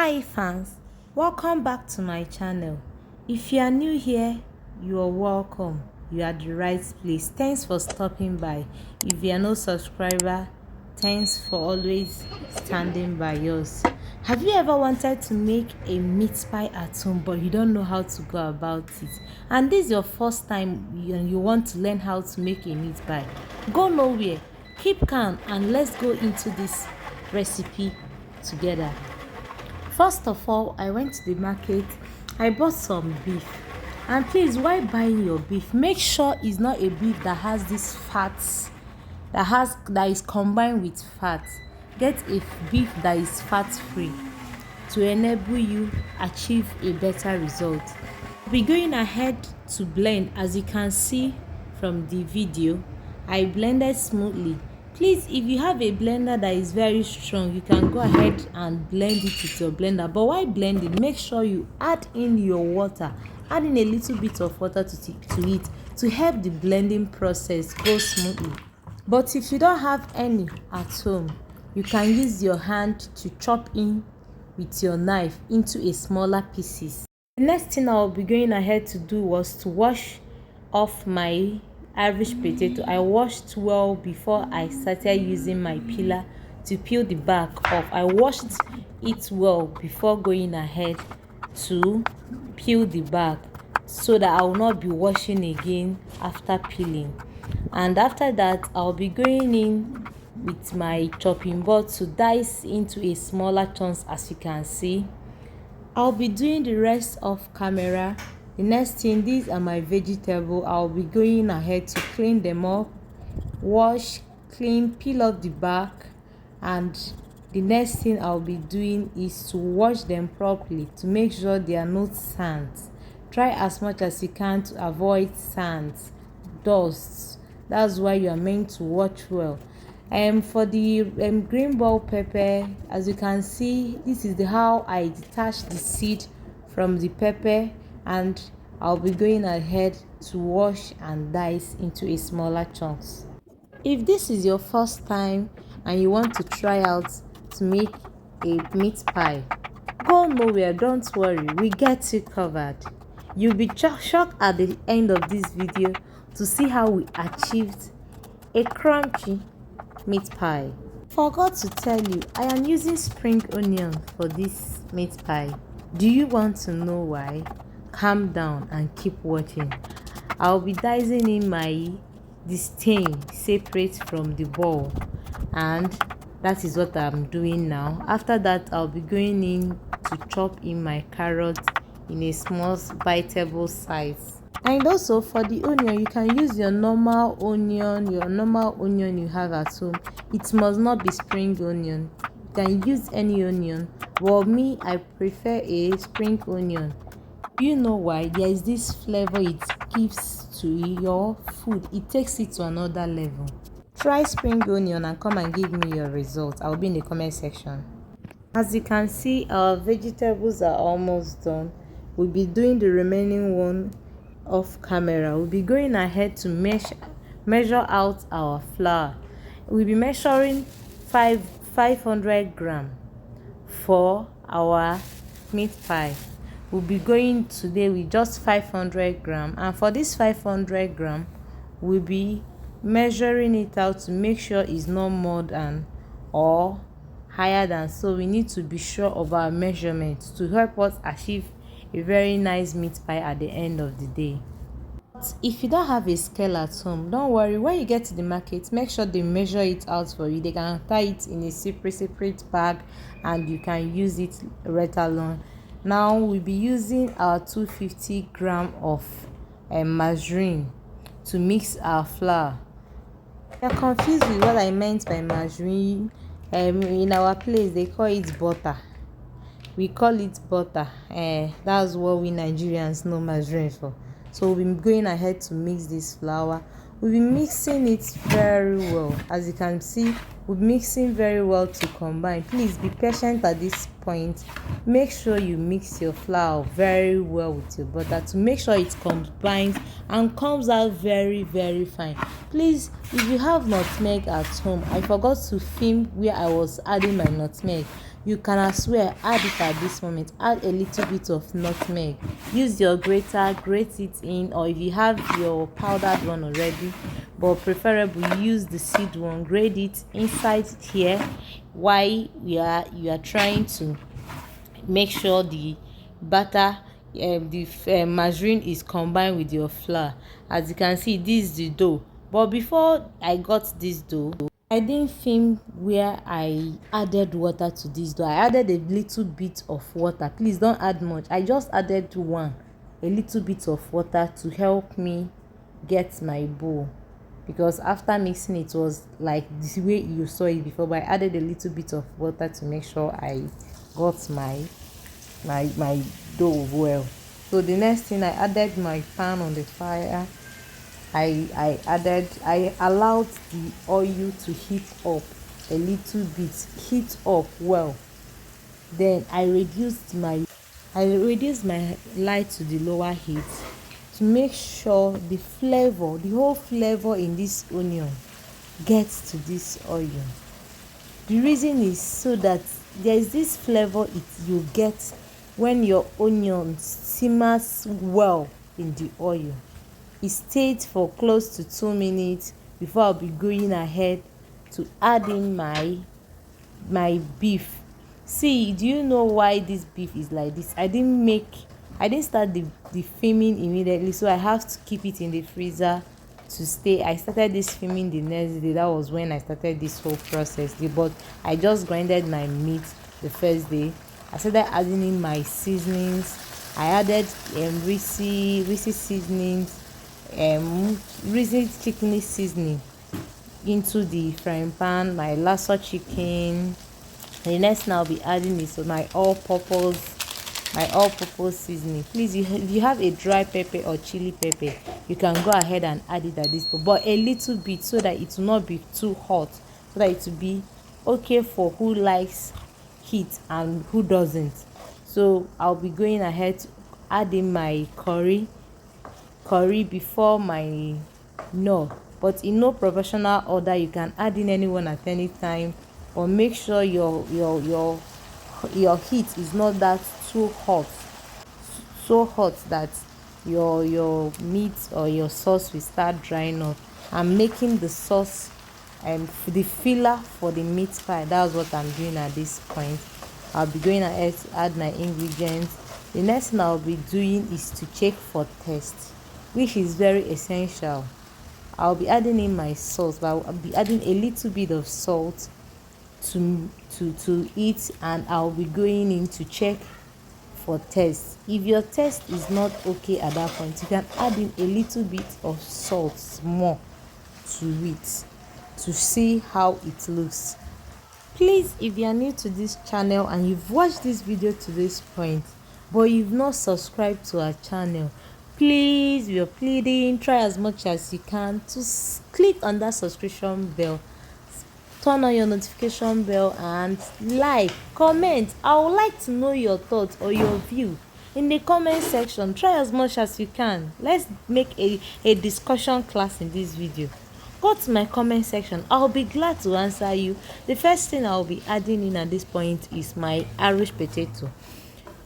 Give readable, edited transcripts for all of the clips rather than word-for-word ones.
Hi fans, welcome back to my channel. If you are new here, you are welcome. You are at the right place. Thanks for stopping by. If you are no subscriber, thanks for always standing by us. Have you ever wanted to make a meat pie at home but you don't know how to go about it, and this is your first time and you want to learn how to make a meat pie? Go nowhere, keep calm, and let's go into this recipe together. First of all, I went to the market. I bought some beef. And please, while buying your beef, make sure it's not a beef that has this fats, that is combined with fat. Get a beef that is fat free to enable you achieve a better result. We're going ahead to blend. As you can see from the video, I blended smoothly. Please, if you have a blender that is very strong, you can go ahead and blend it with your blender. But while blending, make sure you add in your water. Add in a little bit of water to it to help the blending process go smoothly. But if you don't have any at home, you can use your hand to chop in with your knife into a smaller pieces. The next thing I'll be going ahead to do was to wash off my Irish potato. I washed well before I started using my peeler to peel the back off. I washed it well before going ahead to peel the back so that I will not be washing again after peeling. And after that, I'll be going in with my chopping board to dice into a smaller chunks. As you can see, I'll be doing the rest of camera. The next thing, these are my vegetable. I'll be going ahead to clean them up, wash, clean, peel off the back, and the next thing I'll be doing is to wash them properly to make sure there are no sands. Try as much as you can to avoid sands, dust. That's why you are meant to watch well. For the green bell pepper, as you can see, this is how I detach the seed from the pepper, and I'll be going ahead to wash and dice into a smaller chunks. If this is your first time and you want to try out to make a meat pie, go nowhere, don't worry, we get you covered. You'll be shocked at the end of this video to see how we achieved a crunchy meat pie. Forgot to tell you, I am using spring onion for this meat pie. Do you want to know why? Calm down and keep watching. I'll be dicing in the stain separate from the ball, and that is what I'm doing now. After that, I'll be going in to chop in my carrot in a small biteable size. And also for the onion, you can use your normal onion you have at home. It must not be spring onion. You can use any onion. Well, me, I prefer a spring onion. You know why? There is this flavor it gives to your food. It takes it to another level. Try spring onion and come and give me your results. I'll be in the comment section. As you can see, our vegetables are almost done. We'll be doing the remaining one off camera. We'll be going ahead to measure out our flour. We'll be measuring 500 grams for our meat pie. We'll be going today with just 500 grams, and for this 500 grams, we'll be measuring it out to make sure it's not more than or higher than. So we need to be sure of our measurements to help us achieve a very nice meat pie at the end of the day. But if you don't have a scale at home, don't worry. When you get to the market, make sure they measure it out for you. They can tie it in a separate bag and you can use it right along. Now we'll be using our 250 grams of margarine to mix our flour. If you're confused with what I meant by margarine, in our place they call it butter. We call it butter. That's what we Nigerians know margarine for. So we'll be going ahead to mix this flour. We'll be mixing it very well. As you can see, we're mixing very well to combine. Please be patient at this point. Make sure you mix your flour very well with your butter to make sure it combines and comes out very fine. Please, if you have nutmeg at home, I forgot to film where I was adding my nutmeg. You can as well add it at this moment. Add a little bit of nutmeg. Use your grater, grate it in, or if you have your powdered one already, but preferably use the seed one, grate it inside here while you are trying to make sure the batter, the margarine is combined with your flour. As you can see, this is the dough. But before I got this dough, I didn't film where I added water to this dough. I added a little bit of water. Please don't add much. I just added a little bit of water to help me get my bowl, because after mixing it was like the way you saw it before, but I added a little bit of water to make sure I got my dough well. So the next thing, I added my pan on the fire. I allowed the oil to heat up a little bit, heat up well. Then I reduced my light to the lower heat to make sure the whole flavor in this onion gets to this oil. The reason is so that there is this flavor you get when your onion simmers well in the oil. It stayed for close to 2 minutes before I'll be going ahead to add in my beef. See, do you know why this beef is like this? I didn't start the filming immediately, so I have to keep it in the freezer to stay. I started this filming the next day. That was when I started this whole process. But I just grinded my meat the first day. I started adding in my seasonings. I added Reese seasonings, Reese chicken seasoning into the frying pan. My lasso chicken. The next thing I'll be adding is my all-purpose seasoning. Please, if you have a dry pepper or chili pepper, you can go ahead and add it at this point, but a little bit, so that it will not be too hot, so that it will be okay for who likes heat and who doesn't. So I'll be going ahead to add in my curry before my no, but in no professional order. You can add in anyone at any time, or make sure your heat is not that too hot, so hot that your meat or your sauce will start drying up. I'm making the sauce the filler for the meat pie. That's what I'm doing at this point. I'll be going ahead to add my ingredients. The next thing I'll be doing is to check for taste, which is very essential. I'll be adding in my salt, but I'll be adding a little bit of salt to it, and I'll be going in to check for taste. If your taste is not okay at that point, you can add in a little bit of salt more to it to see how it looks. Please, if you are new to this channel and you've watched this video to this point but you've not subscribed to our channel, please, we are pleading, try as much as you can to click on that subscription bell, turn on your notification bell, and like, comment. I would like to know your thoughts or your view in the comment section. Try as much as you can. Let's make a discussion class in this video. Go to my comment section. I'll be glad to answer you. The first thing I'll be adding in at this point is my Irish potato.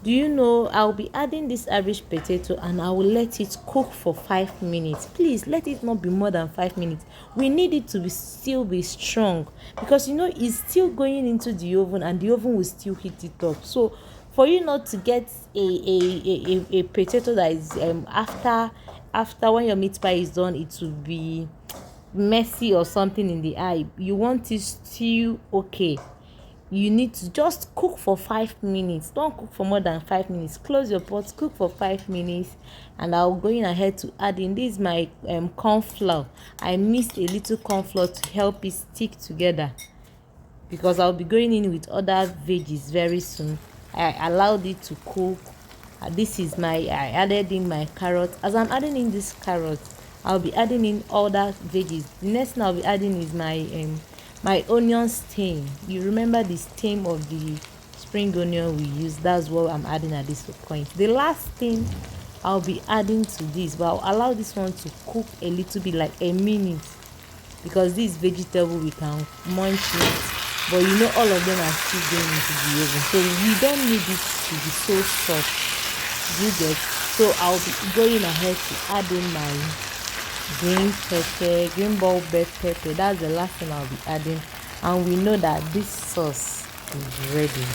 Do you know I'll be adding this Irish potato, and I will let it cook for 5 minutes. Please let it not be more than 5 minutes. We need it to still be strong, because it's still going into the oven, and the oven will still heat it up. So for you not to get a potato that is after when your meat pie is done, it will be messy or something in the eye. You want it still okay. You need to just cook for 5 minutes. Don't cook for more than 5 minutes. Close your pot, cook for 5 minutes, and I'll go in ahead to add in this my corn flour. I mixed a little corn flour to help it stick together, because I'll be going in with other veggies very soon. I allowed it to cook. I added in my carrot. As I'm adding in this carrot, I'll be adding in other veggies. The next thing I'll be adding is my onion stem. You remember the stem of the spring onion we use? That's what I'm adding at this point. The last thing I'll be adding to this, but I'll allow this one to cook a little bit, like a minute, because this vegetable we can munch it but you know all of them are still going into the oven, so we don't need it to be so soft. You get? So I'll be going ahead to add in my green pepper, green bell pepper. That's the last thing I'll be adding, and we know that this sauce is ready.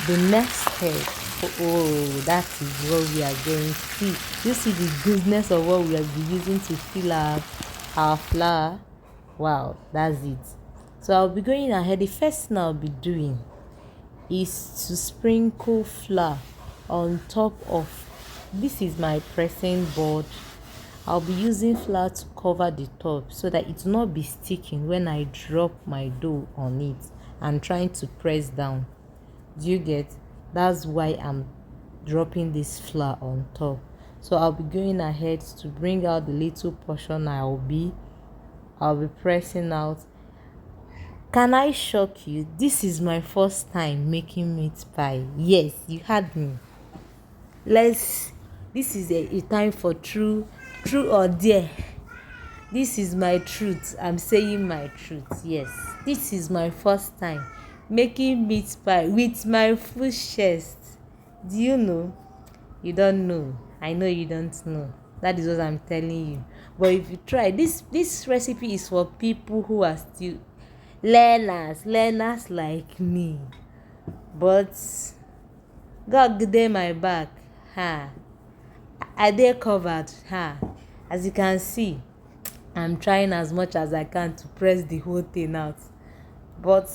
The next step, oh, that is what we are going to see. You see the goodness of what we will be using to fill our flour. Wow, that's it. So I'll be going ahead. The first thing I'll be doing is to sprinkle flour on top of, this is my pressing board. I'll be using flour to cover the top so that it will not be sticking when I drop my dough on it and trying to press down. Do you get? That's why I'm dropping this flour on top. So I'll be going ahead to bring out the little portion I'll be pressing out. Can I shock you? This is my first time making meat pie. Yes, you heard me. This is a time for true or dare. This is my truth. I'm saying my truth. Yes, this is my first time making meat pie with my full chest. Do you know? You don't know. I know you don't know. That is what I'm telling you. But if you try, this recipe is for people who are still learners like me. But God give them my back. I dey covered. As you can see, I'm trying as much as I can to press the whole thing out, but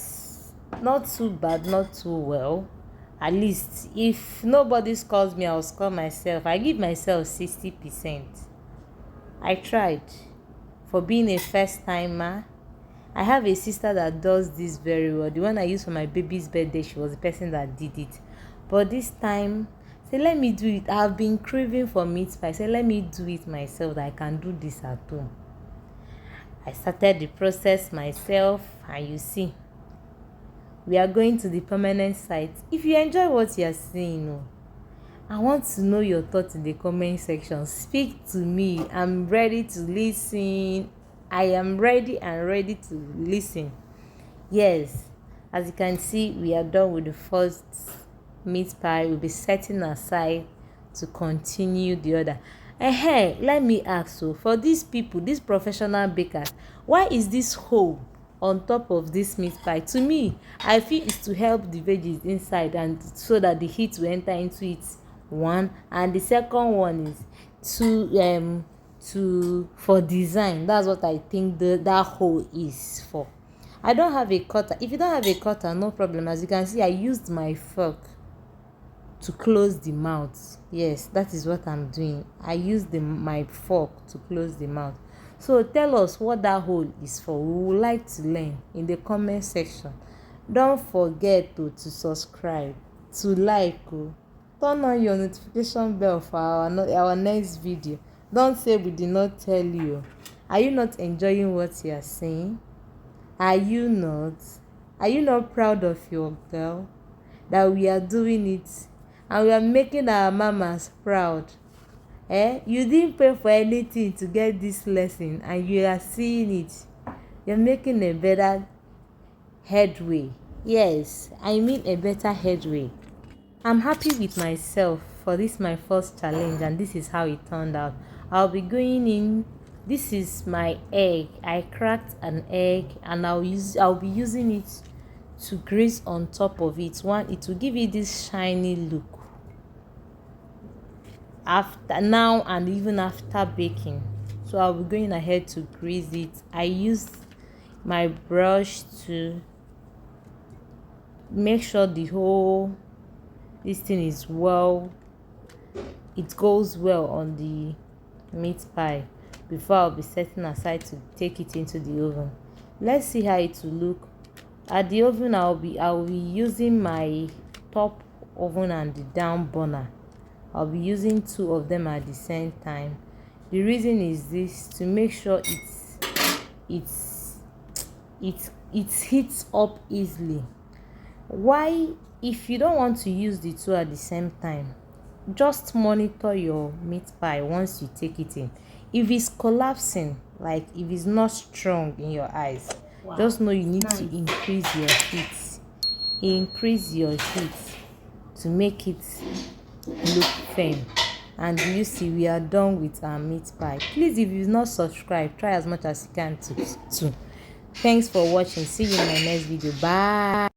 not too bad, not too well. At least if nobody scores me, I'll score myself. I give myself 60%. I tried. For being a first timer, I have a sister that does this very well. The one I used for my baby's birthday, she was the person that did it. But this time, say let me do it. I've been craving for meat pie. Say let me do it myself, that I can do this at home. I started the process myself, and you see, we are going to the permanent site. If you enjoy what you are seeing, I want to know your thoughts in the comment section. Speak to me. I'm ready to listen. I am ready and ready to listen. Yes, as you can see, we are done with the first meat pie. We'll be setting aside to continue the other. Let me ask, so for these people, these professional bakers, why is this hole on top of this meat pie? To me, I feel it's to help the veggies inside, and so that the heat will enter into it, one, and the second one is to for design. That's what I think that hole is for. I don't have a cutter. If you don't have a cutter, no problem. As you can see, I used my fork to close the mouth. Yes, that is what I'm doing. I used my fork to close the mouth. So tell us what that hole is for. We would like to learn in the comment section. Don't forget to subscribe, to like, turn on your notification bell for our next video. Don't say we did not tell you. Are you not enjoying what you are saying? Are you not? Are you not proud of your girl? That we are doing it, and we are making our mamas proud. You didn't pay for anything to get this lesson, and you are seeing it. You're making a better headway. Yes, I mean a better headway. I'm happy with myself for this my first challenge, and this is how it turned out. I'll be going in. This is my egg. I cracked an egg, and I'll be using it to grease on top of it. One, it will give it this shiny look after now and even after baking. So I'll be going ahead to grease it. I used my brush to make sure this thing is it goes well on the meat pie before I'll be setting aside to take it into the oven. Let's see how it will look. At the oven, I'll be using my top oven and the down burner. I'll be using two of them at the same time. The reason is this: to make sure it heats up easily. Why? If you don't want to use the two at the same time, just monitor your meat pie once you take it in. If it's collapsing, like if it's not strong in your eyes, Just know you need nice. to increase your heat. Increase your heat to make it look firm. And you see, we are done with our meat pie. Please, if you've not subscribed, try as much as you can to. Thanks for watching. See you in my next video. Bye.